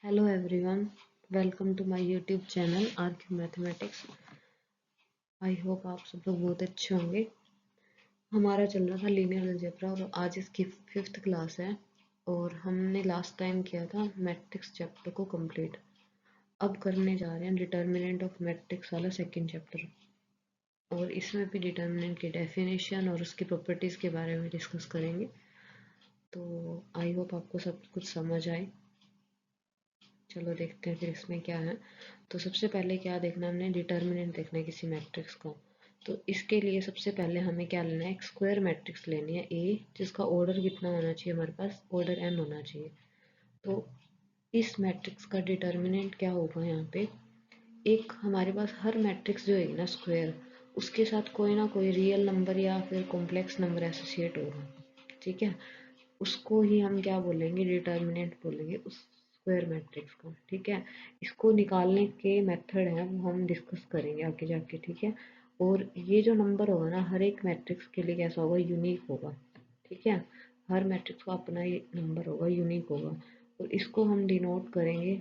Hello everyone, welcome to my YouTube channel RQ Mathematics। I hope आप सब लोग बहुत अच्छे होंगे। हमारा चल रहा था लीनियर अलजेब्रा और आज इसकी 5th क्लास है और हमने लास्ट टाइम किया था मैट्रिक्स चैप्टर को कंप्लीट। अब करने जा रहे हैं डिटर्मिनेंट ऑफ मैट्रिक्स वाला सेकंड चैप्टर और इसमें भी डिटर्मिनेंट की डेफिनेशन और उसकी प्रॉपर्टीज़ के बारे में डिस्कस करेंगे। तो आई होप आपको सब कुछ समझ आए। चलो देखते हैं फिर इसमें क्या है। तो सबसे पहले क्या देखना, हमने डिटर्मिनेंट देखना है किसी मैट्रिक्स का। तो इसके लिए सबसे पहले हमें क्या लेना है, एक स्क्वायर मैट्रिक्स लेनी है ए, जिसका ऑर्डर कितना होना चाहिए, हमारे पास ऑर्डर एन होना चाहिए। तो इस मैट्रिक्स का डिटर्मिनेंट क्या होगा, यहाँ पे एक हमारे पास हर मैट्रिक्स जो है ना स्क्वायर, उसके साथ कोई ना कोई रियल नंबर या फिर कॉम्प्लेक्स नंबर एसोसिएट होगा। ठीक है, उसको ही हम क्या बोलेंगे, डिटर्मिनेंट बोलेंगे उस स्क्वायर मैट्रिक्स का। ठीक है, इसको निकालने के मेथड है वो हम डिस्कस करेंगे आगे जाके। ठीक है, और ये जो नंबर होगा ना हर एक मैट्रिक्स के लिए कैसा होगा, यूनिक होगा। ठीक है, हर मैट्रिक्स का अपना ही नंबर होगा, यूनिक होगा। और इसको हम डिनोट करेंगे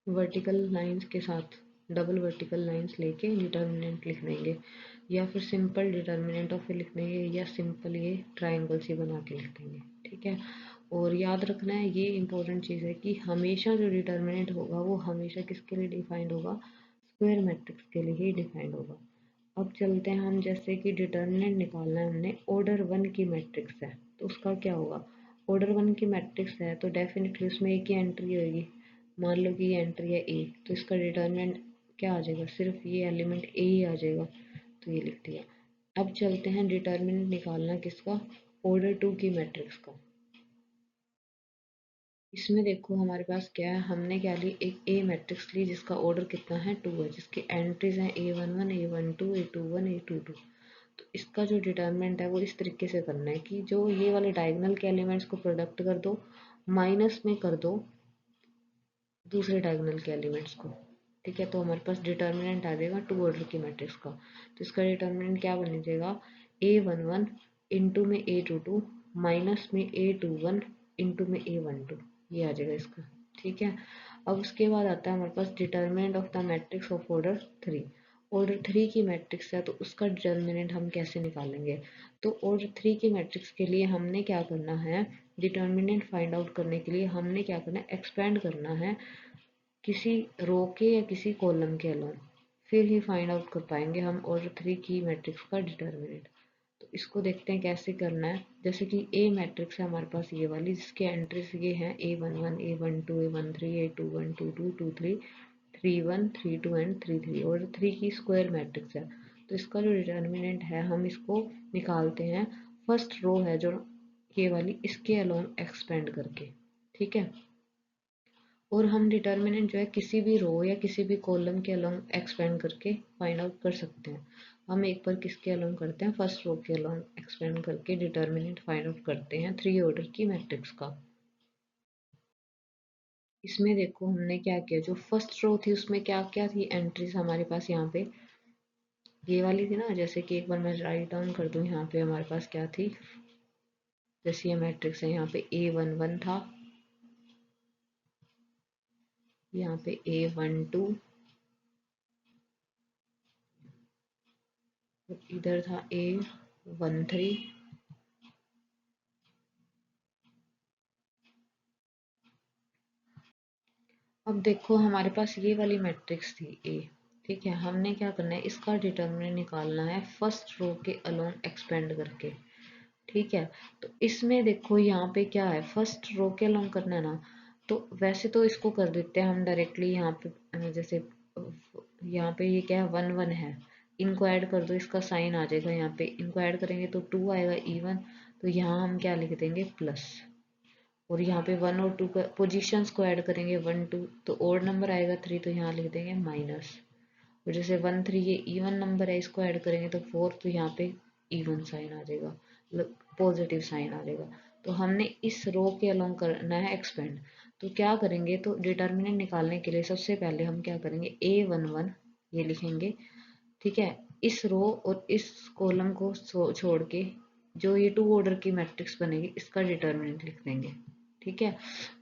वर्टिकल लाइंस के साथ, डबल वर्टिकल लाइंस लेके डिटर्मिनेंट लिख देंगे, या फिर सिंपल डिटर्मिनेंट ऑफ लिख देंगे, या सिंपल ये ट्रायंगल सी बना के लिख देंगे। ठीक है, और याद रखना है ये इंपॉर्टेंट चीज़ है कि हमेशा जो डिटर्मिनेंट होगा वो हमेशा किसके लिए डिफाइंड होगा, स्क्वायर मैट्रिक्स के लिए ही डिफाइंड होगा। अब चलते हैं हम, जैसे कि डिटर्मिनेंट निकालना है हमने, ऑर्डर 1 की मैट्रिक्स है तो उसका क्या होगा, ऑर्डर 1 की मैट्रिक्स है तो डेफिनेटली उसमें एक ही एंट्री होगी। मान लो कि ये एंट्री है ए, तो इसका डिटर्मिनेंट क्या आ जाएगा, सिर्फ ये एलिमेंट ए ही आ जाएगा, तो ये लिख दिया। अब चलते हैं डिटर्मिनेंट निकालना किसका, ऑर्डर 2 की मैट्रिक्स का। इसमें देखो हमारे पास क्या है, हमने क्या ली, एक ए मैट्रिक्स ली जिसका ऑर्डर कितना है 2 है, जिसकी एंट्रीज हैं A11 A12 A21 A22। तो इसका जो डिटर्मिनेंट है वो इस तरीके से करना है कि जो ये वाले डायगोनल के एलिमेंट्स को प्रोडक्ट कर दो, माइनस में कर दो दूसरे डायगोनल के एलिमेंट्स को। ठीक है, तो हमारे पास डिटर्मिनेंट आ जाएगा 2 ऑर्डर की मैट्रिक्स का। तो इसका डिटर्मिनेंट क्या बन जाएगा, A11 इंटू में A22 माइनस में A21 इंटू में A12, ये आ जाएगा इसका। ठीक है, अब उसके बाद आता है हमारे पास determinant of the matrix of order 3। Order 3 की मैट्रिक्स है तो उसका डिटर्मिनेंट हम कैसे निकालेंगे। तो ऑर्डर 3 की मैट्रिक्स के लिए हमने क्या करना है, डिटर्मिनेंट फाइंड आउट करने के लिए हमने क्या करना है, एक्सपेंड करना है किसी रो के या किसी कॉलम के अलोन, फिर ही फाइंड आउट कर पाएंगे हम ऑर्डर 3 की मैट्रिक्स का डिटर्मिनेंट। तो इसको देखते हैं कैसे करना है। जैसे कि ए मैट्रिक्स है हमारे पास ये वाली, जिसके एंट्रीज ये हैं A11 A12 A13 A21 22 23 31 32 and 33, और 3 की स्क्वायर मैट्रिक्स है। तो इसका जो डिटर्मिनेंट है हम इसको निकालते हैं, फर्स्ट रो है जो ये वाली, इसके अलोंग एक्सपेंड करके। ठीक है, और हम डिटर्मिनेंट जो है किसी भी रो या किसी भी कॉलम के अलोंग एक्सपेंड करके फाइंड आउट कर सकते हैं। हम एक बार किसके अलोंग करते हैं, फर्स्ट रो के अलोंग एक्सपेंड करके डिटर्मिनेंट फाइंड आउट करते हैं 3 ऑर्डर की मैट्रिक्स का। इसमें देखो हमने क्या किया, जो फर्स्ट रो थी उसमें क्या क्या थी एंट्रीज हमारे पास, यहाँ पे ये वाली थी ना। जैसे कि एक बार मैं राइट डाउन कर दूं, यहाँ पे हमारे पास क्या थी, जैसे ये मैट्रिक्स है, यहाँ पे A11 था, यहाँ पे A12, इधर था A13। अब देखो हमारे पास ये वाली मैट्रिक्स थी ए। ठीक है, हमने क्या करना है, इसका डिटर्मिनेंट निकालना है फर्स्ट रो के अलोंग एक्सपेंड करके। ठीक है, तो इसमें देखो यहाँ पे क्या है, फर्स्ट रो के अलोंग करना है ना। तो वैसे तो इसको कर देते हैं हम डायरेक्टली यहाँ पे, जैसे यहाँ पे ये क्या है 1 1 है, इनको ऐड कर दो, इसका साइन आ जाएगा यहाँ पे, इनको ऐड करेंगे तो 2 आएगा इवन। तो यहाँ हम क्या लिख देंगे प्लस, और यहाँ पे 1 और 2 का पोजिशंस को ऐड करेंगे 1 2, तो ओड नंबर आएगा 3, तो यहाँ लिख देंगे माइनस। और जैसे 1 3 ये इवन नंबर है, इसको ऐड करेंगे तो 4, तो यहाँ पे इवन साइन आ जाएगा, मतलब पॉजिटिव साइन आ जाएगा। तो हमने इस रो के अलोंग करना है एक्सपेंड। तो क्या करेंगे, तो डिटर्मिनेंट निकालने के लिए सबसे पहले हम क्या करेंगे, A11 ये लिखेंगे। ठीक है, इस रो और इस कॉलम को छोड़ के जो ये 2 ऑर्डर की मैट्रिक्स बनेगी इसका डिटर्मिनेंट लिख देंगे। ठीक है।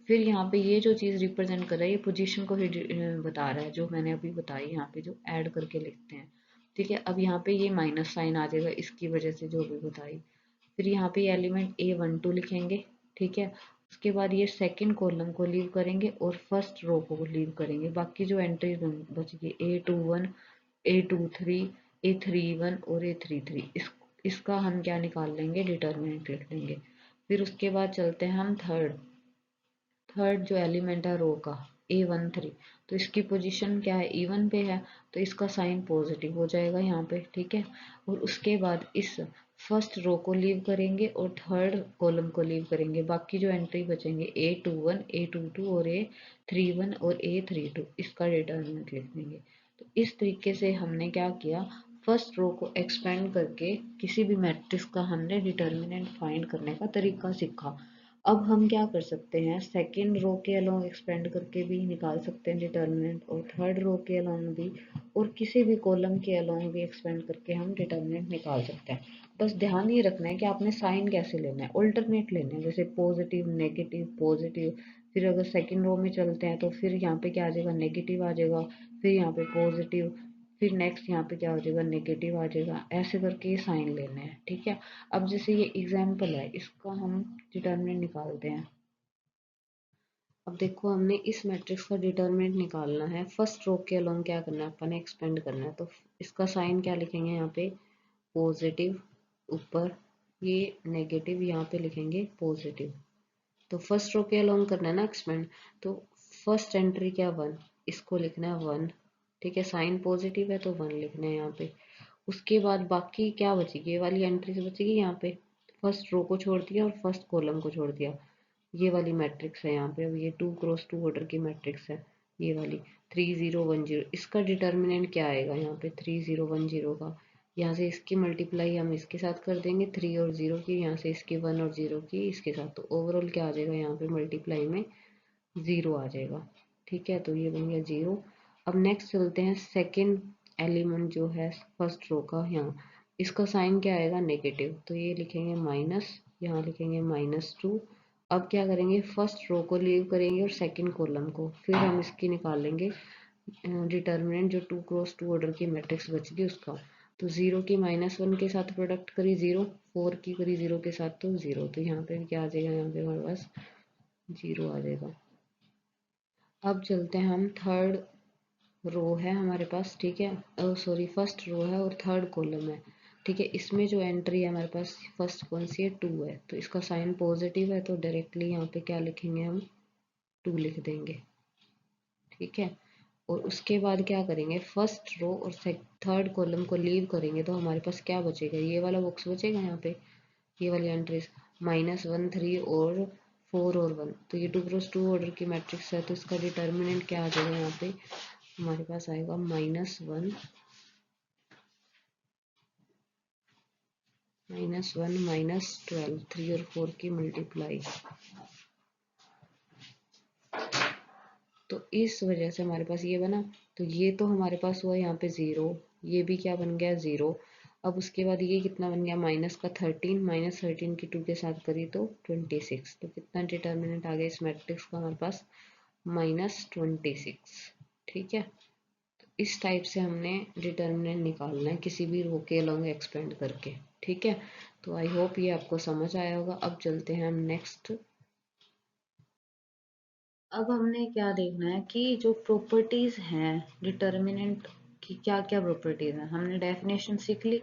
फिर यहाँ पे ये जो चीज़ रिप्रेजेंट कर रहा है ये पोजीशन को ही बता रहा है, जो मैंने अभी बताई यहाँ पे जो ऐड करके लिखते हैं। ठीक है, अब यहाँ पे ये माइनस साइन आ जाएगा इसकी वजह से जो भी बताई। फिर यहाँ पे एलिमेंट A12 लिखेंगे। ठीक है, उसके बाद ये सेकंड कॉलम को लीव करेंगे और फर्स्ट रो को लीव करेंगे। बाकी जो एंट्री बच गई A21, A23, A31 और A33, इसका हम क्या निकाल लेंगे, डिटर्मिनेंट लिख लेंगे। फिर उसके बाद चलते हैं हम थर्ड जो एलिमेंट है रो का A13, तो इसकी पोजीशन क्या है, E1 पे है, तो इसका साइन पॉजिटिव हो जाएगा यहाँ पे। ठीक है, और उसके बाद इस फर्स्ट रो को लीव करेंगे और थर्ड कॉलम को लीव करेंगे। बाकी जो एंट्री बचेंगे A21, A22 और A31 और A32, इसका डिटर्मिनेंट लिख देंगे। तो इस तरीके से हमने क्या किया, फर्स्ट रो को एक्सपेंड करके किसी भी मैट्रिक्स का हमने डिटर्मिनेंट फाइंड करने का तरीका सीखा। अब हम क्या कर सकते हैं, सेकेंड रो के अलोंग एक्सपेंड करके भी निकाल सकते हैं डिटर्मिनेंट, और थर्ड रो के अलोंग भी, और किसी भी कॉलम के अलोंग भी एक्सपेंड करके हम डिटर्मिनेंट निकाल सकते हैं। बस ध्यान ये रखना है कि आपने साइन कैसे लेना है, ऑल्टरनेट लेना है, जैसे पॉजिटिव नेगेटिव पॉजिटिव। फिर अगर सेकेंड रो में चलते हैं तो फिर यहाँ पे क्या आ जाएगा, नेगेटिव आ जाएगा, फिर यहाँ पे पॉजिटिव, फिर नेक्स्ट यहाँ पे क्या हो जाएगा, नेगेटिव आ जाएगा। ऐसे करके ये साइन लेने हैं। ठीक है, अब जैसे ये एग्जाम्पल है, इसका हम डिटर्मिनेंट निकालते हैं। अब देखो, हमने इस मैट्रिक्स का डिटर्मिनेंट निकालना है। फर्स्ट रो के अलोंग क्या करना है, अपन ने एक्सपेंड करना है, तो इसका साइन क्या लिखेंगे, यहाँ पे पॉजिटिव ऊपर, ये नेगेटिव यहाँ पे लिखेंगे पॉजिटिव। तो फर्स्ट रो के अलोंग करना है ना एक्सपेंड, तो फर्स्ट एंट्री क्या 1, इसको लिखना है 1। ठीक है, साइन पॉजिटिव है तो 1 लिखना है यहाँ पे। उसके बाद बाकी क्या बचेगी, ये वाली एंट्री से बचेगी, यहाँ पे फर्स्ट रो को छोड़ दिया और फर्स्ट कॉलम को छोड़ दिया। ये वाली मैट्रिक्स है यहाँ पे, अब ये 2x2 ऑर्डर की मैट्रिक्स है, ये वाली 3010। इसका डिटर्मिनेंट क्या आएगा यहाँ पे, 3010 का, यहाँ से इसकी मल्टीप्लाई हम इसके साथ कर देंगे 3 और 0 की, यहाँ से इसकी 1 और 0 की इसके साथ, तो ओवरऑल क्या आ जाएगा, यहाँ पे मल्टीप्लाई में 0 आ जाएगा। ठीक है, तो ये बन गया 0। अब नेक्स्ट चलते हैं, सेकेंड एलिमेंट जो है फर्स्ट रो का, यहाँ इसका साइन क्या आएगा, नेगेटिव, तो ये लिखेंगे माइनस, यहाँ लिखेंगे -2। अब क्या करेंगे, फर्स्ट रो को लीव करेंगे और सेकंड कॉलम को, फिर हम इसकी निकाल लेंगे डिटर्मिनेंट, जो 2x2 ऑर्डर की मैट्रिक्स बच गई उसका। तो 0 की -1 के साथ प्रोडक्ट करी 0, 4 की करी 0 के साथ तो 0, तो यहाँ पे क्या आ जाएगा, यहाँ पे हमारे पास 0 आ जाएगा। अब चलते हैं हम, थर्ड रो है हमारे पास। ठीक है, सॉरी फर्स्ट रो है और थर्ड कॉलम है। ठीक है, इसमें जो एंट्री है हमारे पास फर्स्ट कौन सी है, 2 है, तो इसका साइन पॉजिटिव है, तो डायरेक्टली यहाँ पे क्या लिखेंगे हम, 2 लिख देंगे। ठीक है, और उसके बाद क्या करेंगे, फर्स्ट रो और थर्ड कॉलम को लीव करेंगे, तो हमारे पास क्या बचेगा, ये वाला बॉक्स बचेगा यहाँ पे, ये वाली एंट्रीज -1 3 और 4 और 1, तो ये 2x2 ऑर्डर की मैट्रिक्स है, तो इसका डिटर्मिनेंट क्या आ जाएगा, यहाँ पे हमारे पास आएगा -1 -12, 3 और 4 की मल्टीप्लाई। तो इस वजह से हमारे पास ये बना, तो ये तो हमारे पास हुआ यहाँ पे 0, ये भी क्या बन गया 0। अब उसके बाद ये कितना बन गया, माइनस का 13, -13 की 2 के साथ करी तो 26, तो कितना डिटर्मिनेंट आ गया इस मैट्रिक्स का हमारे पास, -26। ठीक है, तो इस टाइप से हमने डिटर्मिनेंट निकालना है किसी भी रो के अलोंग एक्सपेंड करके। ठीक है, तो आई होप ये आपको समझ आया होगा। अब चलते हैं हम नेक्स्ट। अब हमने क्या देखना है कि जो प्रॉपर्टीज हैं डिटर्मिनेंट की, क्या क्या प्रॉपर्टीज हैं। हमने डेफिनेशन सीख ली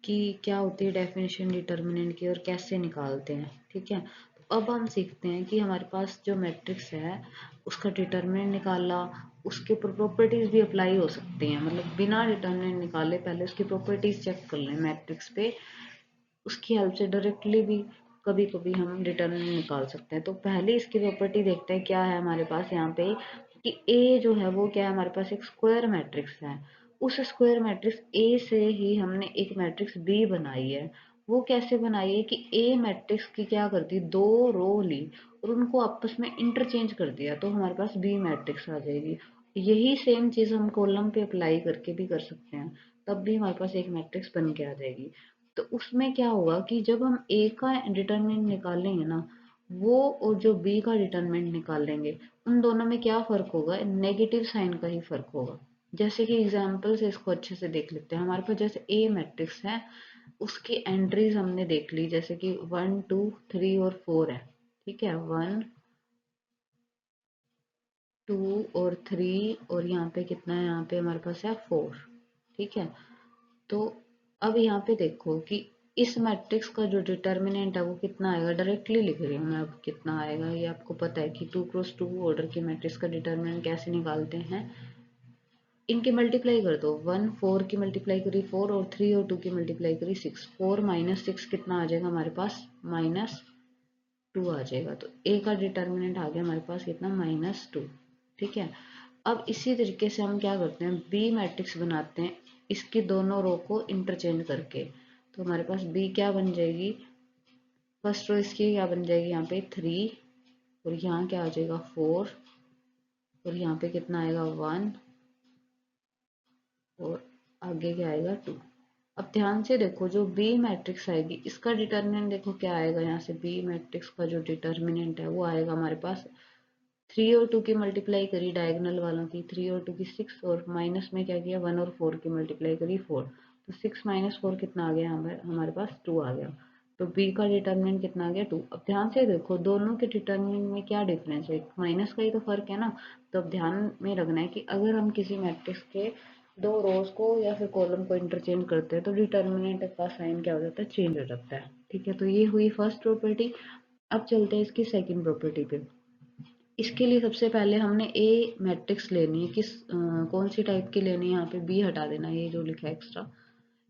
कि क्या होती है डेफिनेशन डिटर्मिनेंट की और कैसे निकालते हैं। ठीक है, तो अब हम सीखते हैं कि हमारे पास जो मैट्रिक्स है उसका डिटर्मिनेंट निकाला, उसके ऊपर प्रॉपर्टीज भी अप्लाई हो सकती हैं, मतलब बिना डिटर्मिनेंट निकाले पहले उसकी प्रॉपर्टीज चेक कर लें मैट्रिक्स पे, उसकी हेल्प से डायरेक्टली भी कभी कभी हम डिटर्मिनेंट निकाल सकते हैं। तो पहले इसकी प्रॉपर्टी देखते हैं, क्या है हमारे पास यहाँ पे कि ए जो है वो क्या है, हमारे पास एक स्क्वायर मैट्रिक्स है। उस स्क्वायर मैट्रिक्स ए से ही हमने एक मैट्रिक्स बी बनाई है। वो कैसे बनाई है कि ए मैट्रिक्स की क्या करती, दो रो ली और उनको आपस में इंटरचेंज कर दिया, तो हमारे पास बी मैट्रिक्स आ जाएगी। यही सेम चीज हम कॉलम पे अप्लाई करके भी कर सकते हैं, तब भी हमारे पास एक मैट्रिक्स बन के आ जाएगी। तो उसमें क्या होगा कि जब हम ए का डिटर्मिनेंट निकालेंगे ना, वो और जो बी का डिटरमिनेंट निकालेंगे, उन दोनों में क्या फर्क होगा, नेगेटिव साइन का ही फर्क होगा। जैसे कि एग्जाम्पल से इसको अच्छे से देख लेते हैं। हमारे पास जैसे ए मैट्रिक्स है, उसकी एंट्रीज हमने देख ली, जैसे कि 1 2 3 और 4 है। ठीक है, 1 2 और 3, और यहाँ पे कितना है, यहाँ पे हमारे पास है 4। ठीक है, तो अब यहाँ पे देखो कि इस मैट्रिक्स का जो डिटर्मिनेंट है वो कितना आएगा, डायरेक्टली लिख रही हूँ मैं अब कितना आएगा। ये आपको पता है कि 2 × 2 ऑर्डर के मैट्रिक्स का डिटर्मिनेंट कैसे निकालते हैं। इनके मल्टीप्लाई कर दो, 1 4 की मल्टीप्लाई करी 4, और 3 और 2 की मल्टीप्लाई करी 6। 4 - 6 कितना आ जाएगा हमारे पास, -2 आ जाएगा। तो ए का डिटर्मिनेंट आ गया हमारे पास कितना, -2। ठीक है, अब इसी तरीके से हम क्या करते हैं, बी मैट्रिक्स बनाते हैं, इसकी दोनों रो को इंटरचेंज करके। तो हमारे पास बी क्या बन जाएगी, फर्स्ट रो इसकी क्या बन जाएगी, यहाँ पे 3, और यहाँ क्या आ जाएगा 4, और यहाँ पे कितना आएगा 1, और आगे क्या आएगा 2। अब ध्यान से देखो, जो बी मैट्रिक्स आएगी इसका डिटर्मिनेंट देखो क्या आएगा, यहाँ से बी मैट्रिक्स का जो डिटर्मिनेंट है वो आएगा हमारे पास, 3 और 2 की मल्टीप्लाई करी डायगोनल वालों की, 3 और 2 की 6, और माइनस में क्या किया, 1 और 4 की मल्टीप्लाई करी 4। तो 6 - 4 कितना आ गया, हमारे पास 2 आ गया। तो बी का डिटर्मिनेंट कितना आ गया, 2। अब ध्यान से देखो दोनों के डिटर्मिनेंट में क्या डिफरेंस है, माइनस का ही तो फर्क है ना। तो अब ध्यान में रखना है कि अगर हम किसी मैट्रिक्स के दो रोज को या फिर कॉलम को इंटरचेंज करते हैं तो डिटर्मिनेंट का साइन क्या हो जाता है, चेंज हो जाता है। ठीक है, तो ये हुई फर्स्ट प्रॉपर्टी। अब चलते हैं इसकी सेकंड प्रॉपर्टी पे। इसके लिए सबसे पहले हमने ए मैट्रिक्स लेनी है, कौन सी टाइप की लेनी है, यहाँ पे बी हटा देना, ये जो लिखा है एक्स्ट्रा।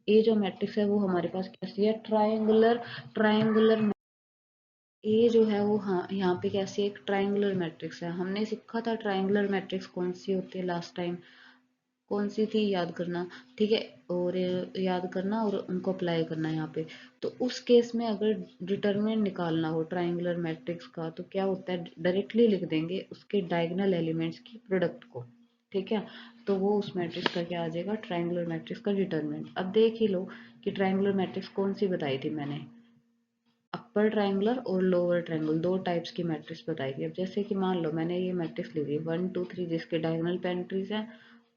ए जो मैट्रिक्स है वो हमारे पास कैसी है, ट्रायंगुलर। ट्रायंगुलर ए जो है वो, हाँ यहाँ पे कैसी एक ट्रायंगुलर मैट्रिक्स है। हमने सीखा था ट्रायंगुलर मैट्रिक्स कौन सी होती है लास्ट टाइम, कौन सी थी याद करना। ठीक है, और याद करना और उनको अप्लाई करना यहाँ पे। तो उस केस में अगर डिटरमिनेंट निकालना हो ट्रायंगुलर मैट्रिक्स का, तो क्या होता है, डायरेक्टली लिख देंगे उसके डायगोनल एलिमेंट्स की प्रोडक्ट को। ठीक है, तो वो उस मैट्रिक्स का क्या आ जाएगा, ट्रायंगुलर मैट्रिक्स का डिटरमिनेंट। अब देख ही लो कि ट्रायंगुलर मैट्रिक्स कौन सी बताई थी मैंने, अपर ट्रायंगुलर और लोअर ट्रायंगुलर, दो टाइप्स की मैट्रिक्स बताई थी। अब जैसे कि मान लो मैंने ये मैट्रिक्स ली थी 1 2 3, जिसके डायगोनल पे एंट्रीज हैं,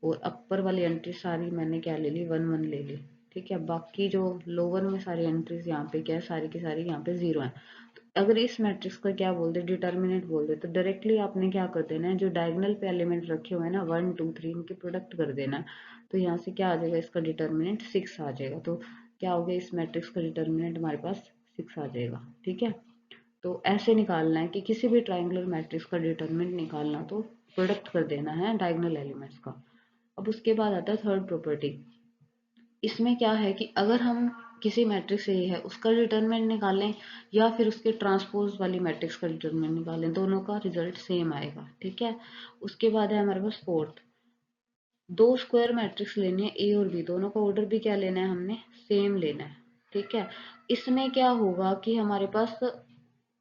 और अपर वाली एंट्री सारी मैंने क्या ले ली, 1 1 ले ली। ठीक है, बाकी जो लोअर में सारी एंट्रीज यहाँ पे क्या है, सारी की सारी यहाँ पे 0 है। तो अगर इस मैट्रिक्स का क्या बोल दे, डिटर्मिनेंट बोल दे, तो डायरेक्टली आपने क्या कर देना है, जो डायगोनल पे एलिमेंट रखे हुए हैं ना 1 2 3, इनकी प्रोडक्ट कर देना है। तो यहाँ से क्या आ जाएगा, इसका डिटर्मिनेंट 6 आ जाएगा। तो क्या हो गया, इस मैट्रिक्स का डिटर्मिनेंट हमारे पास 6 आ जाएगा। ठीक है, तो ऐसे निकालना है कि किसी भी ट्रायंगुलर मैट्रिक्स का डिटरमिनेंट निकालना, तो प्रोडक्ट कर देना है डायगोनल एलिमेंट्स का। अब उसके बाद आता है थर्ड प्रॉपर्टी। इसमें क्या है कि अगर हम किसी मैट्रिक्स ए है उसका डिटरमिनेंट निकालें, या फिर उसके ट्रांसपोज वाली मैट्रिक्स का डिटरमिनेंट निकालें, दोनों का रिजल्ट सेम आएगा। ठीक है, उसके बाद है हमारे पास फोर्थ, दो स्क्वायर मैट्रिक्स लेने हैं ए और बी, दोनों का ऑर्डर भी क्या लेना है, हमने सेम लेना है। ठीक है, इसमें क्या होगा कि हमारे पास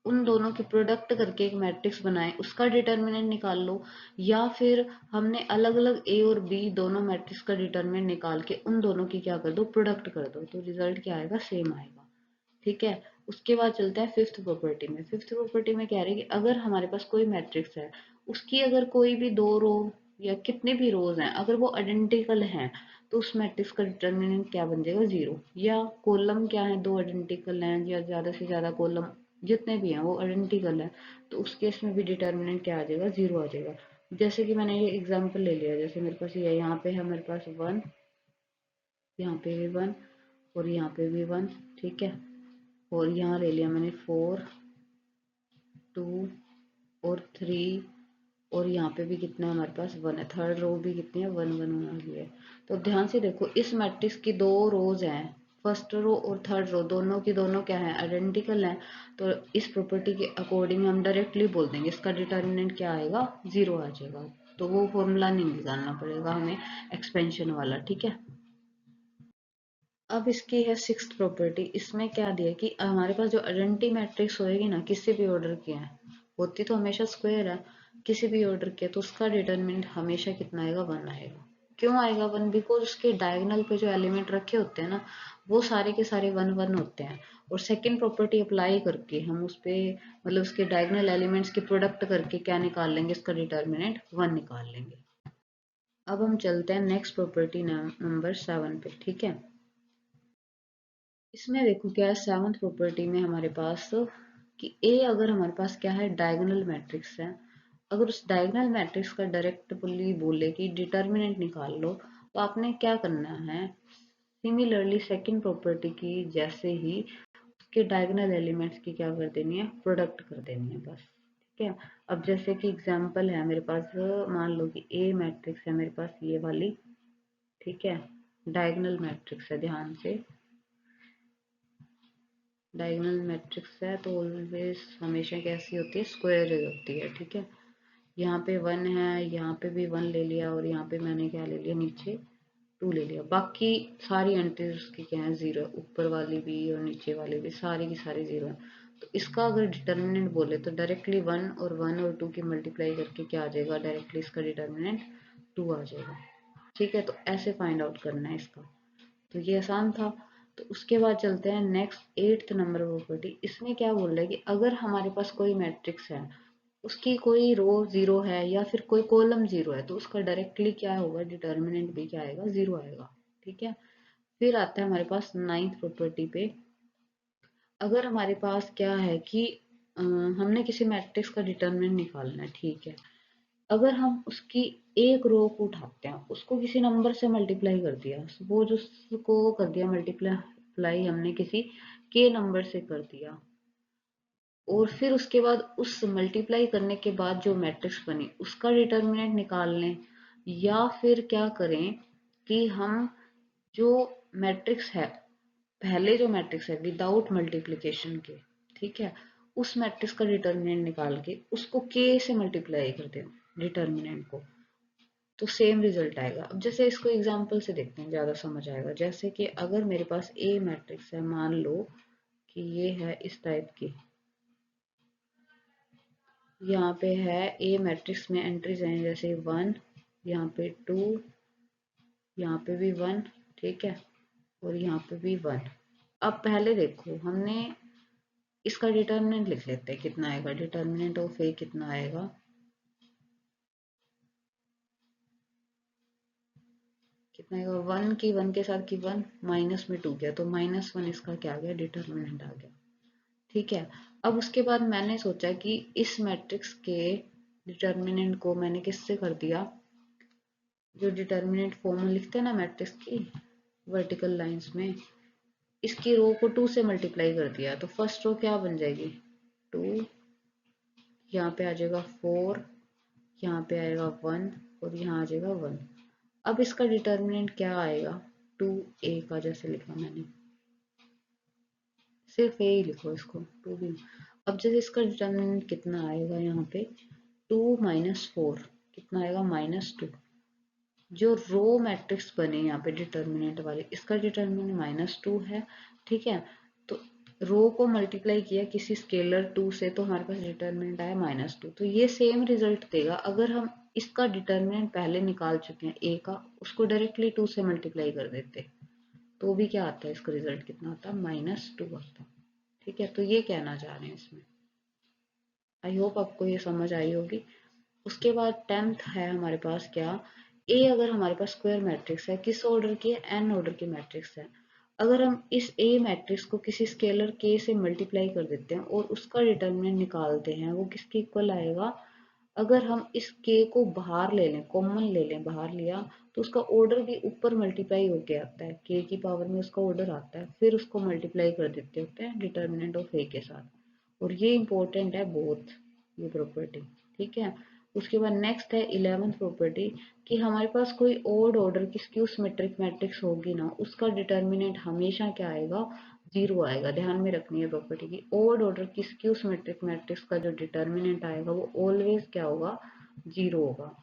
उन दोनों की प्रोडक्ट करके एक मैट्रिक्स बनाएं, उसका डिटरमिनेंट निकाल लो, या फिर हमने अलग अलग ए और बी दोनों मैट्रिक्स का डिटरमिनेंट निकाल के उन दोनों की क्या कर दो, प्रोडक्ट कर दो, तो रिजल्ट क्या आएगा, सेम आएगा। ठीक है, उसके बाद चलता है फिफ्थ प्रॉपर्टी में। फिफ्थ प्रॉपर्टी में कह रहे हैं कि अगर हमारे पास कोई मैट्रिक्स है, उसकी अगर कोई भी दो रो या कितने भी रोज हैं, अगर वो आइडेंटिकल हैं, तो उस मैट्रिक्स का डिटर्मिनेंट क्या बन जाएगा, 0। या कॉलम क्या है, दो आइडेंटिकल हैं या ज्यादा से ज्यादा कॉलम जितने भी हैं वो आइडेंटिकल है, तो उस केस में भी डिटर्मिनेंट क्या आ जाएगा, 0 आ जाएगा। जैसे कि मैंने ये एग्जांपल ले लिया, जैसे मेरे पास ये यहाँ पे है, मेरे पास 1, यहाँ पे भी 1, और यहाँ पे भी 1। ठीक है, और यहाँ ले लिया मैंने 4 2 और 3, और यहाँ पे भी कितना है हमारे पास 1 है। थर्ड रो भी कितनी है, 1 1 आ गई है। तो ध्यान से देखो, इस मैट्रिक्स की दो रोज हैं, फर्स्ट रो और थर्ड रो, दोनों की दोनों क्या है, आइडेंटिकल हैं। तो इस प्रॉपर्टी के अकॉर्डिंग हम डायरेक्टली बोल देंगे इसका डिटर्मिनेंट क्या आएगा, 0 आ जाएगा। तो वो फॉर्मूला नहीं निकालना पड़ेगा हमें एक्सपेंशन वाला। ठीक है, अब इसकी है सिक्स्थ प्रॉपर्टी। इसमें क्या दिया कि हमारे पास जो आइडेंटिटी मैट्रिक्स होएगी ना, किसी भी ऑर्डर की है, होती तो हमेशा स्क्वायर है, किसी भी ऑर्डर की है, तो उसका डिटरमिनेंट हमेशा कितना आएगा, 1 आएगा। क्यों आएगा 1? बिकॉज उसके डायगोनल पे जो एलिमेंट रखे होते हैं ना, वो सारे के सारे 1 1 होते हैं। और सेकंड प्रॉपर्टी अप्लाई करके हम उस पे मतलब उसके डायगोनल एलिमेंट्स की प्रोडक्ट करके क्या निकाल लेंगे, इसका डिटर्मिनेंट 1 निकाल लेंगे। अब हम चलते हैं नेक्स्ट प्रॉपर्टी नंबर 7 पे। ठीक है, इसमें देखो क्या है, 7th प्रॉपर्टी में हमारे पास कि ए अगर हमारे पास क्या है, डायगोनल मैट्रिक्स है, अगर उस डायगोनल मैट्रिक्स का डायरेक्टली बोले कि डिटर्मिनेंट निकाल लो, तो आपने क्या करना है, सिमिलरली सेकंड प्रॉपर्टी की जैसे ही उसके डायगोनल एलिमेंट्स की क्या कर देनी है, प्रोडक्ट कर देनी है बस। ठीक है, अब जैसे कि एग्जांपल है मेरे पास, मान लो कि ए मैट्रिक्स है मेरे पास ये वाली। ठीक है, डायगोनल मैट्रिक्स है, ध्यान से डायगोनल मैट्रिक्स है तो ऑलवेज हमेशा कैसी होती है, स्क्वायर होती है। ठीक है, यहाँ पे 1 है, यहाँ पे भी 1 ले लिया, और यहाँ पे मैंने क्या ले लिया, नीचे 2 ले लिया। बाकी सारी एंट्रीज उसकी क्या है, 0, ऊपर वाली भी और नीचे वाली भी सारी की सारी 0 है। तो इसका अगर डिटर्मिनेंट बोले तो डायरेक्टली 1 और 2 की मल्टीप्लाई करके क्या आ जाएगा, डायरेक्टली इसका डिटर्मिनेंट 2 आ जाएगा। ठीक है, तो ऐसे फाइंड आउट करना है इसका, तो ये आसान था। तो उसके बाद चलते हैं नेक्स्ट 8th नंबर प्रॉपर्टी। इसमें क्या बोल रहा है कि अगर हमारे पास कोई मैट्रिक्स है, उसकी कोई रो 0 है या फिर कोई कॉलम 0 है, तो उसका डायरेक्टली क्या होगा, डिटर्मिनेंट भी क्या आएगा, 0 आएगा। ठीक है, फिर आता है हमारे पास 9th प्रॉपर्टी पे। अगर हमारे पास क्या है कि हमने किसी मैट्रिक्स का डिटर्मिनेंट निकालना है। ठीक है, अगर हम उसकी एक रो को उठाते हैं, उसको किसी नंबर से मल्टीप्लाई कर दिया, सपोज उसको कर दिया मल्टीप्लाई हमने किसी के नंबर से कर दिया, और फिर उसके बाद उस मल्टीप्लाई करने के बाद जो मैट्रिक्स बनी उसका डिटर्मिनेंट निकाल लें, या फिर क्या करें कि हम जो मैट्रिक्स है, पहले जो मैट्रिक्स है विदाउट मल्टीप्लिकेशन के, ठीक है, उस मैट्रिक्स का डिटर्मिनेंट निकाल के उसको के से मल्टीप्लाई कर दें डिटर्मिनेंट को, तो सेम रिजल्ट आएगा। अब जैसे इसको एग्जांपल से देखते हैं, ज्यादा समझ आएगा। जैसे कि अगर मेरे पास ए मैट्रिक्स है, मान लो कि ये है इस टाइप की, यहाँ पे है ए मैट्रिक्स में एंट्रीज हैं जैसे 1, यहाँ पे 2, यहाँ पे भी 1, ठीक है, और यहाँ पे भी 1। अब पहले देखो, हमने इसका डिटर्मिनेंट लिख लेते हैं, कितना आएगा, डिटर्मिनेंट ऑफ ए कितना आएगा, कितना आएगा, 1 की 1 के साथ की 1 माइनस में 2 गया, तो -1 इसका क्या आ गया, डिटर्मिनेंट आ गया। ठीक है, अब उसके बाद मैंने सोचा कि इस मैट्रिक्स के डिटर्मिनेंट को मैंने किससे कर दिया, जो डिटर्मिनेंट फॉर्म में लिखते हैं ना मैट्रिक्स की वर्टिकल लाइंस में, इसकी रो को 2 से मल्टीप्लाई कर दिया, तो फर्स्ट रो क्या बन जाएगी, 2, यहाँ पे आ जाएगा 4, यहाँ पे आएगा 1, और यहाँ आ जाएगा 1। अब इसका डिटर्मिनेंट क्या आएगा, 2a का, जैसे लिखा मैंने, सिर्फ ए ही लिखो इसको, 2 भी। अब जैसे इसका डिटर्मिनेंट कितना आएगा, यहाँ पे 2 माइनस 4 कितना आएगा, -2। जो रो मैट्रिक्स बने यहाँ पे डिटर्मिनेंट वाली, इसका डिटर्मिनेंट -2 है। ठीक है, तो रो को मल्टीप्लाई किया किसी स्केलर 2 से, तो हमारे पास डिटर्मिनेंट आया -2। तो ये सेम रिजल्ट देगा अगर हम इसका डिटर्मिनेंट पहले निकाल चुके हैं ए का, उसको डायरेक्टली 2 से मल्टीप्लाई कर देते, तो भी क्या आता है, इसका रिजल्ट कितना आता है, -2 आता है। ठीक है, तो ये कहना चाह रहे हैं इसमें। आई होप आपको ये समझ आई होगी। उसके बाद 10th है हमारे पास क्या, ए अगर हमारे पास स्क्वायर मैट्रिक्स है, किस ऑर्डर की है, एन ऑर्डर की मैट्रिक्स है, अगर हम इस ए मैट्रिक्स को किसी स्केलर के से मल्टीप्लाई कर देते हैं और उसका डिटर्मिनेंट निकालते हैं, वो किसके इक्वल आएगा, अगर हम इस के को बाहर ले लें, कॉमन ले लें, बाहर लिया, तो उसका ऑर्डर भी ऊपर मल्टीप्लाई होके आता है, के की पावर में उसका ऑर्डर आता है, फिर उसको मल्टीप्लाई कर देते होते हैं डिटर्मिनेंट ऑफ ए के साथ। और ये इंपॉर्टेंट है बहुत, ये प्रॉपर्टी। ठीक है, उसके बाद नेक्स्ट है 11th प्रॉपर्टी, कि हमारे पास कोई ओड ऑर्डर की स्क्यू सिमेट्रिक मैट्रिक्स होगी ना, उसका डिटर्मिनेंट हमेशा क्या आएगा, 0 आएगा। ध्यान में रखनी है प्रॉपर्टी की, ओड ऑर्डर की स्क्यू सिमेट्रिक मैट्रिक्स का जो डिटर्मिनेंट आएगा वो ऑलवेज क्या होगा, 0 होगा।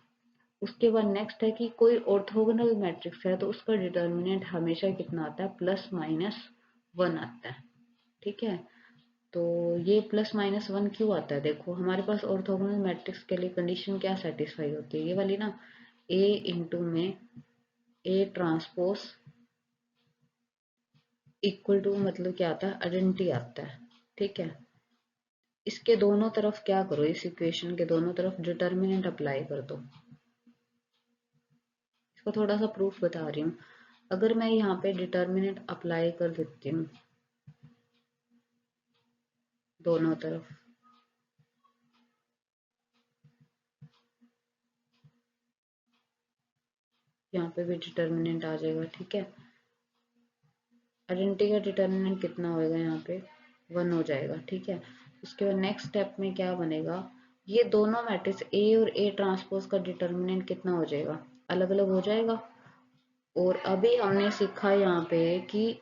उसके बाद नेक्स्ट है कि कोई ऑर्थोगोनल मैट्रिक्स है, तो उसका डिटर्मिनेंट हमेशा कितना आता है, +-1 आता है। ठीक है, तो ये +-1 क्यों आता है, देखो हमारे पास ऑर्थोगोनल मैट्रिक्स के लिए कंडीशन क्या सेटिस्फाई होती है, ये वाली ना, ए इंटू में ए ट्रांसपोज इक्वल टू मतलब क्या आता है, आइडेंटिटी आता है। ठीक है, इसके दोनों तरफ क्या करो, इस इक्वेशन के दोनों तरफ डिटर्मिनेंट अप्लाई कर दो। इसका थोड़ा सा प्रूफ बता रही हूँ। अगर मैं यहाँ पे डिटर्मिनेंट अप्लाई कर देती हूँ दोनों तरफ, यहाँ पे भी डिटर्मिनेंट आ जाएगा। ठीक है, आइडेंटिटी का डिटर्मिनेंट कितना होएगा, यहाँ पे 1 हो जाएगा। ठीक है, उसके बाद नेक्स्ट स्टेप में क्या बनेगा, ये दोनों मैट्रिक्स ए और ए ट्रांसपोज का डिटर्मिनेंट कितना हो जाएगा, अलग अलग हो जाएगा। और अभी हमने सीखा यहाँ पे कि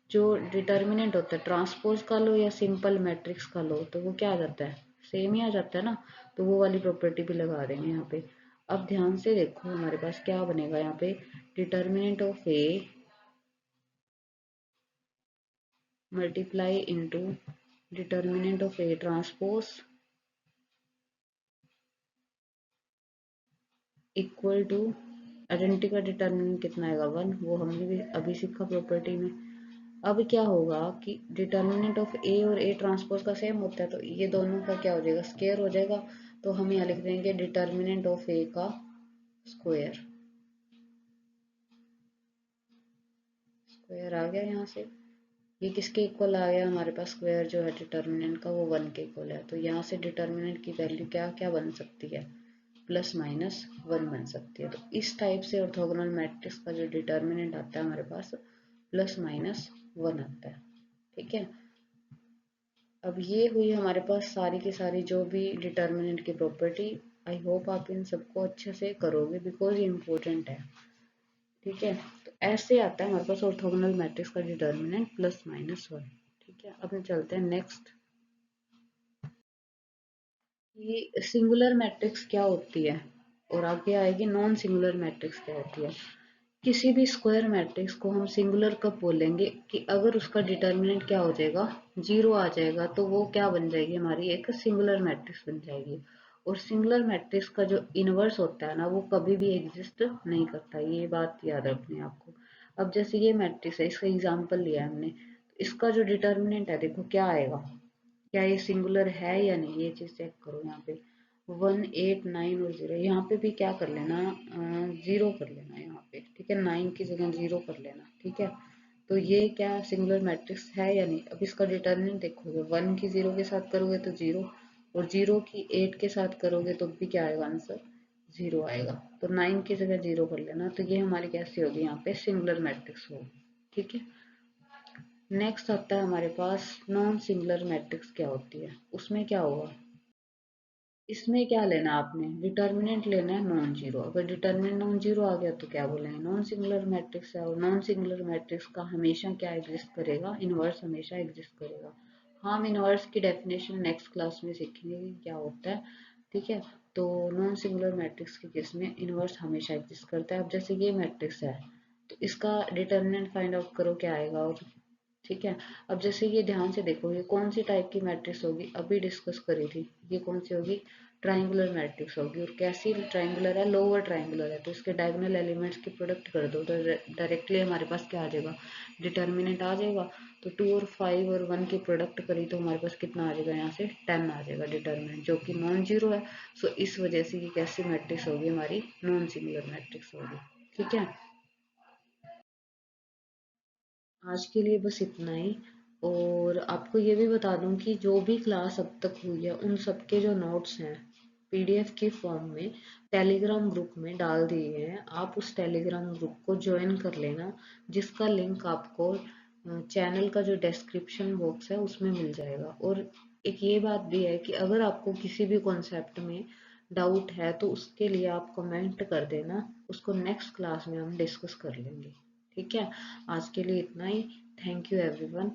जो डिटर्मिनेंट होता है ट्रांसपोज का लो या सिंपल मैट्रिक्स का लो, तो वो क्या आ जाता है, सेम ही आ जाता है ना। तो वो वाली प्रॉपर्टी भी लगा देंगे यहाँ पे। अब ध्यान से देखो हमारे पास क्या बनेगा यहाँ पे, determinant of A multiply into determinant of A transpose equal to identity का डिटर्मिनेंट कितना आएगा 1, वो हमने भी अभी सीखा प्रॉपर्टी में। अब क्या होगा कि डिटर्मिनेंट ऑफ ए और ए ट्रांसपोज का सेम होता है, तो ये दोनों का क्या हो जाएगा, स्क्वायर हो जाएगा। तो हम यहाँ लिख देंगे डिटर्मिनेंट ऑफ ए का स्क्वायर। स्क्वायर आ गया यहाँ से, ये किसके इक्वल आ गया हमारे पास, स्क्वायर जो है डिटर्मिनेंट का वो 1 के इक्वल है। तो यहाँ से डिटर्मिनेंट की वैल्यू क्या क्या बन सकती है, +-1 बन सकती है। तो इस टाइप से ऑर्थोगोनल मैट्रिक्स का जो डिटर्मिनेंट आता है हमारे पास +-1 आता है। ठीक है, अब ये हुई हमारे पास सारी की सारी जो भी डिटर्मिनेंट की प्रॉपर्टी। आई होप आप इन सबको अच्छे से करोगे बिकॉज ये इम्पोर्टेंट है। ठीक है, तो ऐसे आता है हमारे पास ऑर्थोगोनल मैट्रिक्स का डिटर्मिनेंट +-1। ठीक है, अब हम चलते हैं नेक्स्ट। ये सिंगुलर मैट्रिक्स क्या होती है और आगे आएगी नॉन सिंगुलर मैट्रिक्स क्या होती है। किसी भी स्क्वायर मैट्रिक्स को हम सिंगुलर कब बोलेंगे कि अगर उसका डिटर्मिनेंट क्या हो जाएगा, 0 आ जाएगा, तो वो क्या बन जाएगी, हमारी एक सिंगुलर मैट्रिक्स बन जाएगी। और सिंगुलर मैट्रिक्स का जो इनवर्स होता है ना, वो कभी भी एग्जिस्ट नहीं करता, ये बात याद रखनी है आपको। अब जैसे ये मैट्रिक्स है, इसका एग्जाम्पल लिया है हमने, इसका जो डिटर्मिनेंट है देखो क्या आएगा, क्या ये सिंगुलर है या नहीं, ये चीज चेक करो। यहाँ पे 1, 8, 9 और 0, यहाँ पे भी क्या कर लेना, 0 कर लेना यहाँ पे। ठीक है, 9 की जगह 0 कर लेना। ठीक है, तो ये क्या सिंगुलर मैट्रिक्स है या नहीं। अब इसका डिटर्मिनेंट देखोगे, 1 की 0 के साथ करोगे तो 0, और 0 की 8 के साथ करोगे तो भी क्या आएगा आंसर, 0 आएगा। तो 9 की जगह 0 कर लेना, तो ये हमारी कैसी होगी, यहाँ पे सिंगुलर मैट्रिक्स होगी। ठीक है, नेक्स्ट आता है हमारे पास नॉन सिंगुलर मैट्रिक्स क्या होती है। उसमें क्या होगा, इसमें क्या लेना आपने, डिटर्मिनेंट लेना है नॉन जीरो। अगर डिटर्मिनेंट नॉन जीरो आ गया तो क्या बोलेंगे, नॉन सिंगुलर मैट्रिक्स है। और नॉन सिंगुलर मैट्रिक्स का हमेशा क्या एग्जिस्ट करेगा, इनवर्स हमेशा एग्जिस्ट करेगा। हम इनवर्स की डेफिनेशन नेक्स्ट क्लास में सीखेंगे कि क्या होता है। ठीक है, तो नॉन सिंगुलर मैट्रिक्स के केस में इनवर्स हमेशा एग्जिस्ट करता है। अब जैसे ये मैट्रिक्स है, तो इसका डिटर्मिनेंट फाइंड आउट करो क्या आएगा। और ठीक है, अब जैसे ये ध्यान से देखो, ये कौन सी टाइप की मैट्रिक्स होगी, अभी डिस्कस करी थी, ये कौन सी होगी, ट्राइंगुलर मैट्रिक्स होगी। और कैसी ट्राइंगुलर है, लोअर ट्राइंगुलर है। तो इसके डायगोनल एलिमेंट्स की प्रोडक्ट कर दो तो डायरेक्टली हमारे पास क्या आ जाएगा, डिटर्मिनेंट आ जाएगा। तो 2 और 5 और 1 की प्रोडक्ट करी तो हमारे पास कितना आ जाएगा, यहाँ से 10 आ जाएगा डिटर्मिनेंट, जो कि नॉन जीरो है। सो इस वजह से ये कैसी मैट्रिक्स होगी, हमारी नॉन सिंगुलर मैट्रिक्स होगी। ठीक है, आज के लिए बस इतना ही। और आपको ये भी बता दूं कि जो भी क्लास अब तक हुई है उन सबके जो नोट्स हैं पीडीएफ की फॉर्म में टेलीग्राम ग्रुप में डाल दिए हैं। आप उस टेलीग्राम ग्रुप को ज्वाइन कर लेना, जिसका लिंक आपको चैनल का जो डिस्क्रिप्शन बॉक्स है उसमें मिल जाएगा। और एक ये बात भी है कि अगर आपको किसी भी कॉन्सेप्ट में डाउट है तो उसके लिए आप कमेंट कर देना, उसको नेक्स्ट क्लास में हम डिस्कस कर लेंगे। ठीक है, आज के लिए इतना ही। Thank you everyone.